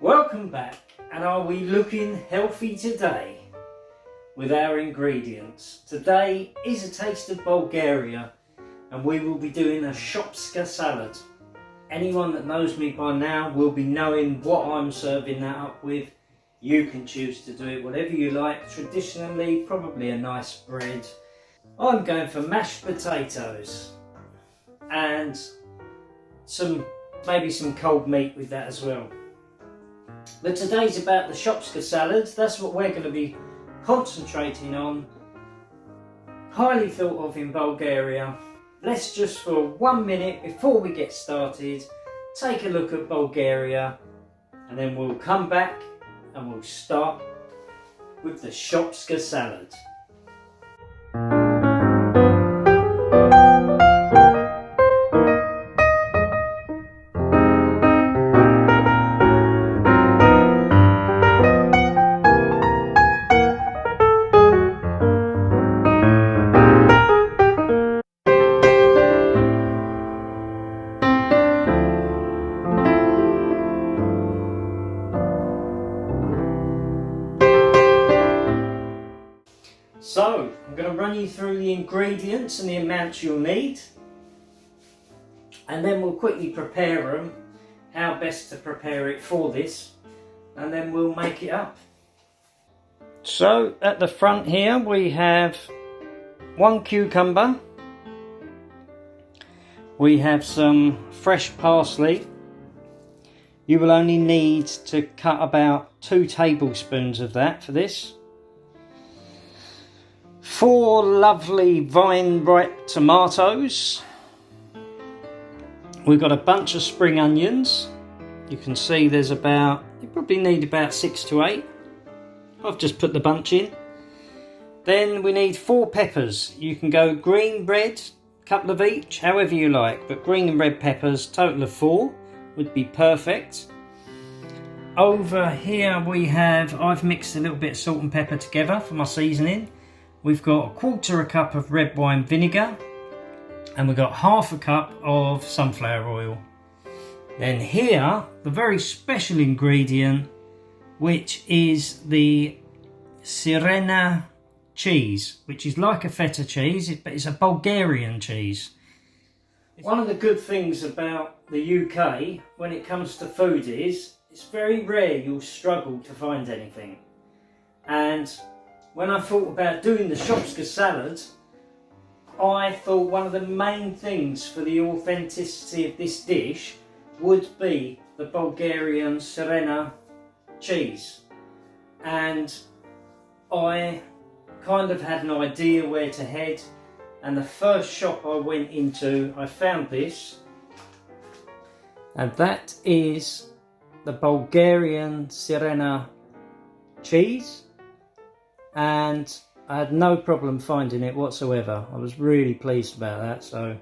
Welcome back, and are we looking healthy today with our ingredients? Today is a taste of Bulgaria and we will be doing a shopska salad. Anyone that knows me by now will be knowing what I'm serving that up with. You can choose to do it whatever you like. Traditionally, probably a nice bread. I'm going for mashed potatoes and maybe some cold meat with that as well. But today's about the shopska salad. That's what we're going to be concentrating on. Highly thought of in Bulgaria. Let's just for 1 minute before we get started take a look at Bulgaria, and then we'll come back and we'll start with the shopska salad. So, I'm going to run you through the ingredients and the amounts you'll need, and then we'll quickly prepare them, how best to prepare it for this, and then we'll make it up. So, at the front here we have 1 cucumber, we have some fresh parsley. You will only need to cut about 2 tablespoons of that for this. 4 lovely vine ripe tomatoes. We've got a bunch of spring onions. You can see you probably need about 6 to 8. I've just put the bunch in. Then we need 4 peppers. You can go green, red, a couple of each, however you like, but green and red peppers, total of 4 would be perfect. Over here I've mixed a little bit of salt and pepper together for my seasoning. We've got 1/4 cup of red wine vinegar, and we've got 1/2 cup of sunflower oil. Then here, the very special ingredient, which is the sirene cheese, which is like a feta cheese, but it's a Bulgarian cheese. One of the good things about the UK when it comes to food is it's very rare you'll struggle to find anything. And when I thought about doing the shopska salad, I thought one of the main things for the authenticity of this dish would be the Bulgarian sirene cheese. And I kind of had an idea where to head, and the first shop I went into, I found this, and that is the Bulgarian sirene cheese. And I had no problem finding it whatsoever. I was really pleased about that. So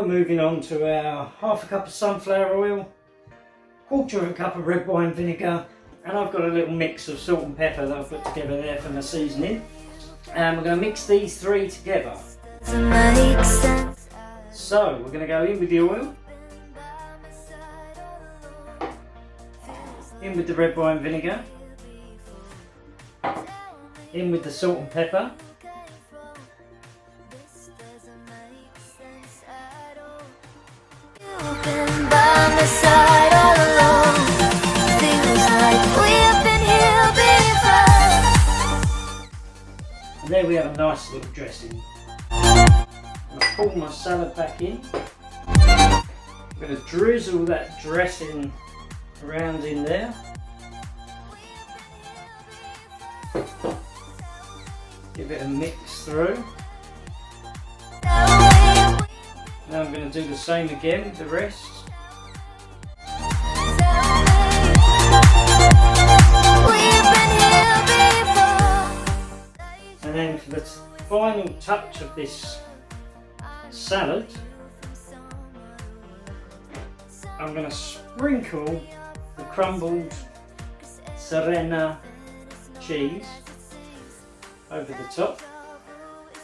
we're moving on to our half a cup of sunflower oil, quarter of a cup of red wine vinegar, and I've got a little mix of salt and pepper that I've put together there for my seasoning. And we're going to mix these three together. So we're going to go in with the oil, in with the red wine vinegar, in with the salt and pepper, and there we have a nice little dressing. I'm going to pull my salad back in. I'm going to drizzle that dressing around in there. Give it a mix through. Now I'm going to do the same again with the rest. And then for the final touch of this salad, I'm going to sprinkle the crumbled sirene cheese over the top,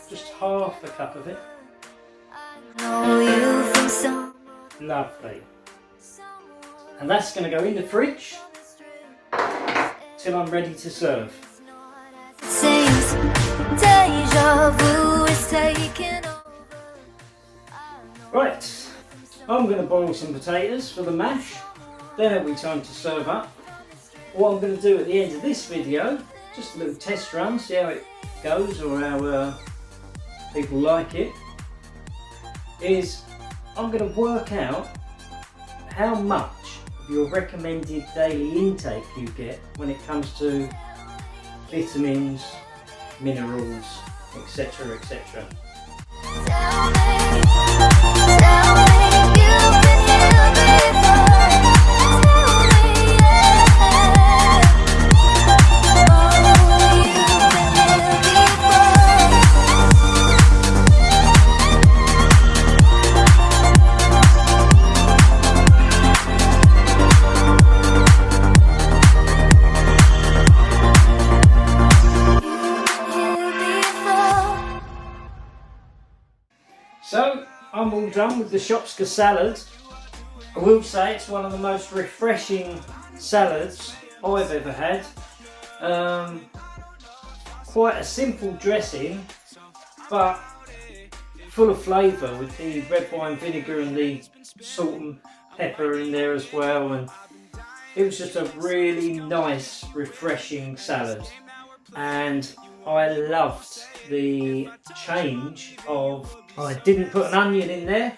just half a cup of it. Lovely. And that's going to go in the fridge till I'm ready to serve. Right, I'm going to boil some potatoes for the mash, then it'll be time to serve up. What I'm going to do at the end of this video, just a little test run, see how it goes or how people like it, is I'm going to work out how much of your recommended daily intake you get when it comes to vitamins, minerals, etc, etc. So I'm all done with the shopska salad. I will say it's one of the most refreshing salads I've ever had. Quite a simple dressing, but full of flavour with the red wine vinegar and the salt and pepper in there as well. And it was just a really nice, refreshing salad. And I loved the change of, I didn't put an onion in there,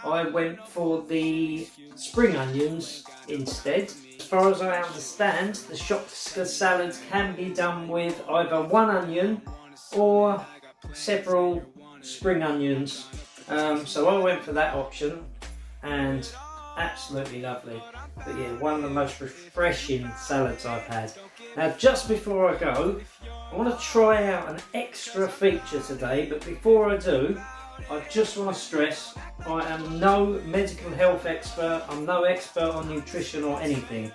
I went for the spring onions instead. As far as I understand, the shopska salads can be done with either one onion or several spring onions. So I went for that option and absolutely lovely. But yeah, one of the most refreshing salads I've had. Now just before I go, I want to try out an extra feature today, but before I do, I just want to stress I am no medical health expert, I'm no expert on nutrition or anything,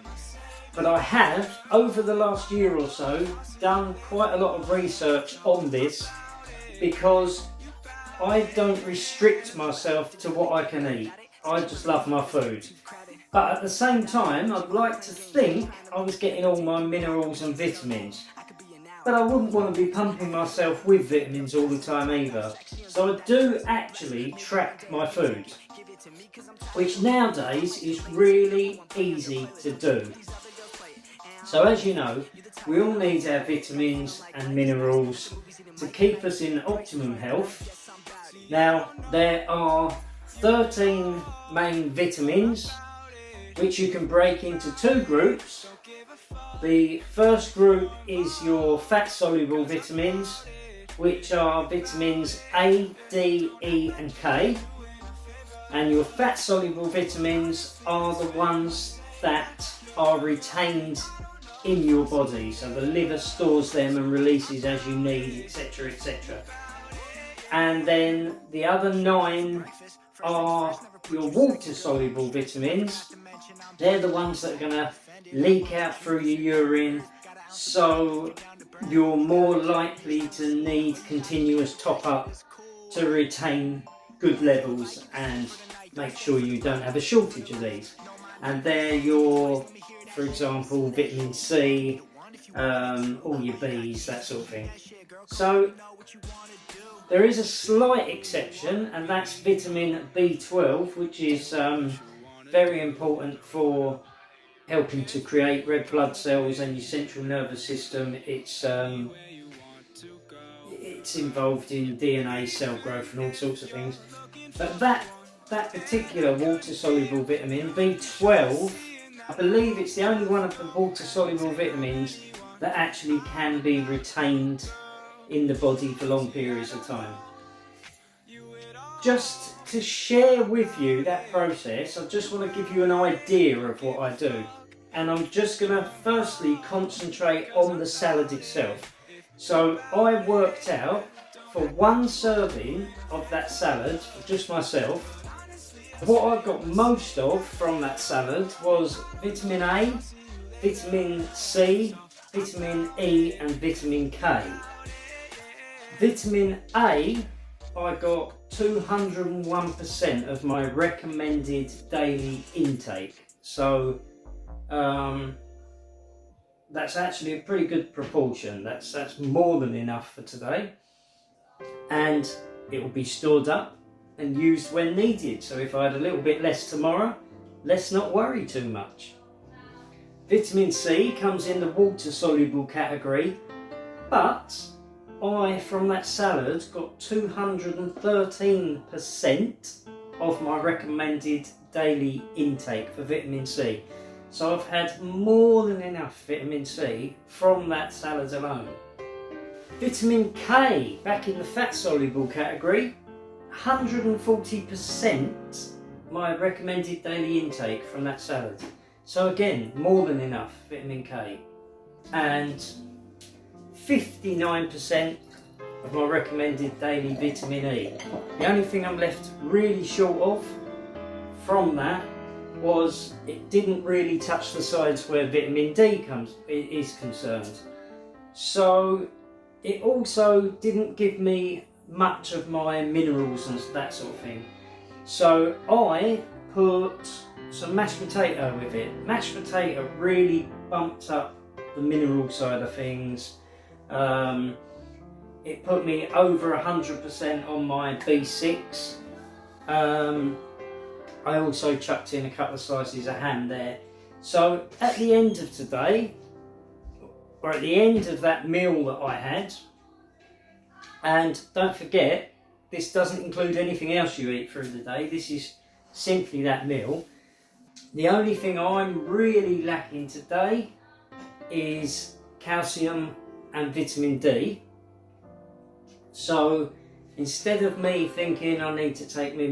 but I have, over the last year or so, done quite a lot of research on this because I don't restrict myself to what I can eat. I just love my food. But at the same time, I'd like to think I was getting all my minerals and vitamins. But I wouldn't want to be pumping myself with vitamins all the time either. So I do actually track my food, which nowadays is really easy to do. So as you know, we all need our vitamins and minerals to keep us in optimum health. Now, there are 13 main vitamins, which you can break into two groups. The first group is your fat-soluble vitamins, which are vitamins A, D, E and K. And your fat-soluble vitamins are the ones that are retained in your body. So the liver stores them and releases as you need, etc, etc. And then the other 9 are your water-soluble vitamins. They're the ones that are going to leak out through your urine, so you're more likely to need continuous top-up to retain good levels and make sure you don't have a shortage of these. And they're your, for example, vitamin C, all your Bs, that sort of thing. So there is a slight exception, and that's vitamin B12, which is very important for helping to create red blood cells and your central nervous system. It's involved in DNA cell growth and all sorts of things. But that particular water-soluble vitamin, B12, I believe it's the only one of the water-soluble vitamins that actually can be retained in the body for long periods of time. Just to share with you that process, I just want to give you an idea of what I do. And I'm just going to firstly concentrate on the salad itself. So I worked out for one serving of that salad, for just myself, what I got most of from that salad was vitamin A, vitamin C, vitamin E and vitamin K. Vitamin A, I got 201% of my recommended daily intake. So that's actually a pretty good proportion. That's more than enough for today. And it will be stored up and used when needed. So if I had a little bit less tomorrow, let's not worry too much. Vitamin C comes in the water-soluble category, but I, from that salad, got 213% of my recommended daily intake for vitamin C. So I've had more than enough vitamin C from that salad alone. Vitamin K, back in the fat-soluble category, 140% my recommended daily intake from that salad. So again, more than enough vitamin K. And 59% of my recommended daily vitamin E. The only thing I'm left really short of from that was it didn't really touch the sides where vitamin D is concerned. So it also didn't give me much of my minerals and that sort of thing. So I put some mashed potato with it. Mashed potato really bumped up the mineral side of things. It put me over 100% on my B6. I also chucked in a couple of slices of ham there. So at the end of today, or at the end of that meal that I had, and don't forget, this doesn't include anything else you eat through the day, this is simply that meal. The only thing I'm really lacking today is calcium and vitamin D. So instead of me thinking I need to take my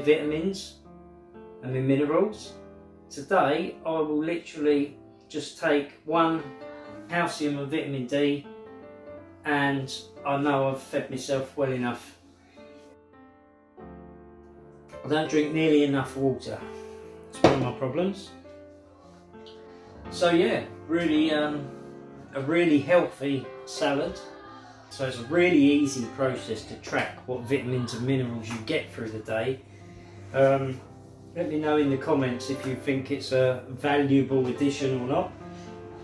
vitamins and my minerals, today I will literally just take one calcium and vitamin D, and I know I've fed myself well enough. I don't drink nearly enough water. It's one of my problems. So yeah, really a really healthy salad. So it's a really easy process to track what vitamins and minerals you get through the day. Let me know in the comments if you think it's a valuable addition or not.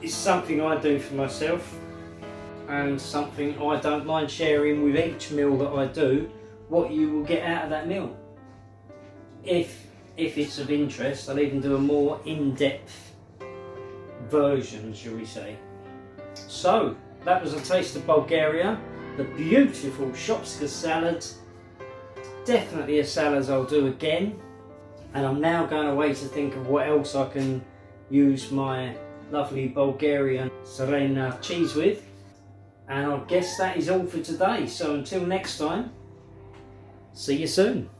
It's something I do for myself, and something I don't mind sharing with each meal that I do, what you will get out of that meal. If it's of interest, I'll even do a more in-depth version, shall we say. So that was a taste of Bulgaria, the beautiful shopska salad. Definitely a salad I'll do again, and I'm now going away to think of what else I can use my lovely Bulgarian sirene cheese with. And I guess that is all for today. So until next time, see you soon.